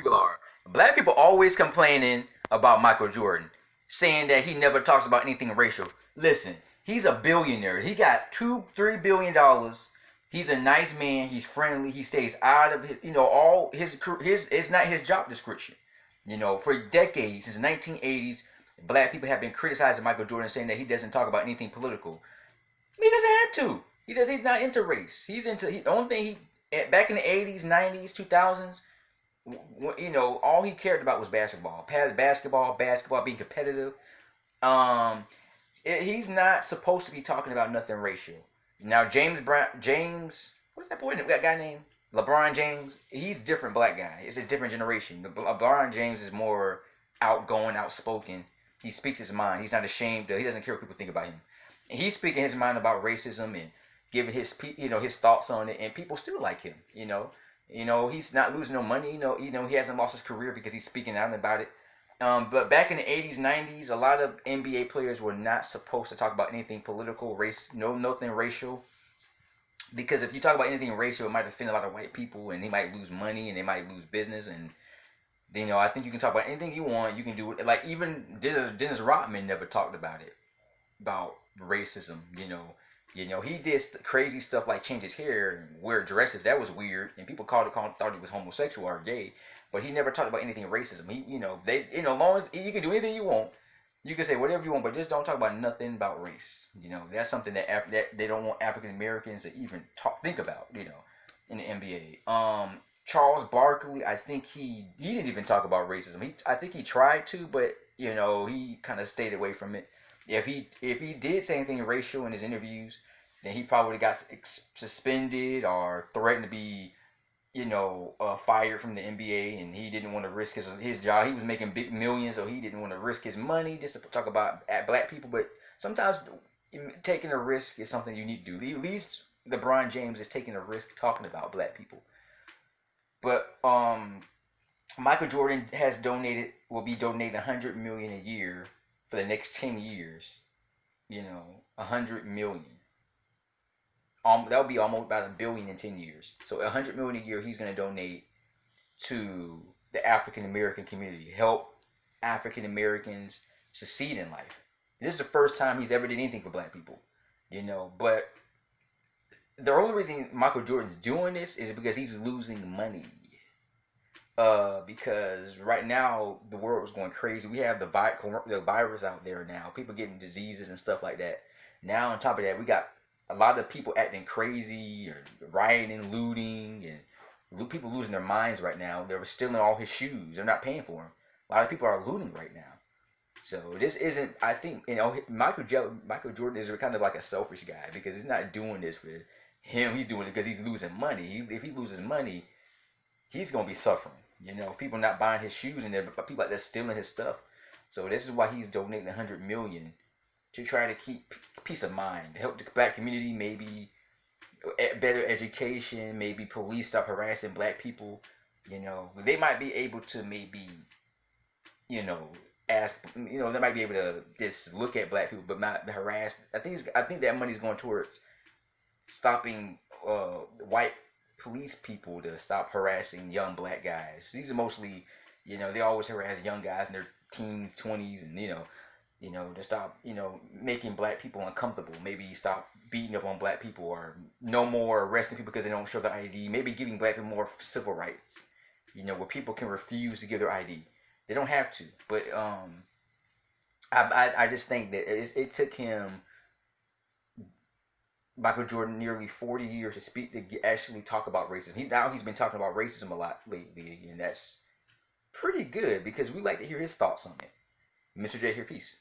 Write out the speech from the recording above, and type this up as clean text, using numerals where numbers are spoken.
people are. Black people always complaining about Michael Jordan, saying that he never talks about anything racial. Listen, he's a billionaire. He got $2-3 billion. He's a nice man. He's friendly. He stays out of his, all his. It's not his job description. For decades, since the 1980s, black people have been criticizing Michael Jordan, saying that he doesn't talk about anything political. He doesn't have to. He does. He's not into race. He's into the only thing back in the 80s, 90s, 2000s. All he cared about was basketball. Basketball, being competitive. Um, he's not supposed to be talking about nothing racial. Now James, what's that boy? That guy named LeBron James. He's a different black guy. It's a different generation. LeBron James is more outgoing, outspoken. He speaks his mind. He's not ashamed. He doesn't care what people think about him. And he's speaking his mind about racism and giving his thoughts on it, and people still like him. He's not losing no money. He hasn't lost his career because he's speaking out about it. But back in the 80s, 90s, a lot of NBA players were not supposed to talk about anything political, race, nothing racial. Because if you talk about anything racial, it might offend a lot of white people, and they might lose money, and they might lose business. And I think you can talk about anything you want. You can do it. Like even Dennis Rodman never talked about it, about racism. He did crazy stuff like change his hair and wear dresses. That was weird, and people thought he was homosexual or gay. But he never talked about anything racism. As long as you can do anything you want, you can say whatever you want, but just don't talk about nothing about race. That's something that they don't want African Americans to even think about. In the NBA. Charles Barkley, I think he didn't even talk about racism. I think he tried to, but he kind of stayed away from it. If he did say anything racial in his interviews, then he probably got suspended or threatened to be, fired from the NBA, and he didn't want to risk his job. He was making big millions, so he didn't want to risk his money just to talk about black people. But sometimes taking a risk is something you need to do. At least LeBron James is taking a risk talking about black people. But Michael Jordan will be donating $100 million a year for the next 10 years. $100 million. That would be almost about $1 billion in 10 years. So $100 million a year he's going to donate to the African American community, help African Americans succeed in life. And this is the first time he's ever did anything for black people. But the only reason Michael Jordan's doing this is because he's losing money. Because right now the world is going crazy. We have the virus out there now. People getting diseases and stuff like that. Now on top of that, we got a lot of people acting crazy or rioting, looting, and people losing their minds right now. They're stealing all his shoes. They're not paying for them. A lot of people are looting right now. So this isn't. I think Michael Jordan is kind of like a selfish guy because he's not doing this for him. He's doing it because he's losing money. If he loses money, he's gonna be suffering. People not buying his shoes and people out there stealing his stuff. So this is why he's donating $100 million to try to keep peace of mind, help the black community, maybe better education, maybe police stop harassing black people. They might be able to maybe, ask, they might be able to just look at black people but not harass. I think that money's going towards stopping white police people to stop harassing young black guys. These are mostly, they always harass young guys in their teens, 20s, and to stop, making black people uncomfortable. Maybe stop beating up on black people, or no more arresting people because they don't show their ID. Maybe giving black people more civil rights, where people can refuse to give their ID. They don't have to, but I just think that it took him, Michael Jordan, nearly 40 years to actually talk about racism. He's been talking about racism a lot lately, and that's pretty good because we like to hear his thoughts on it. Mr. J here, peace.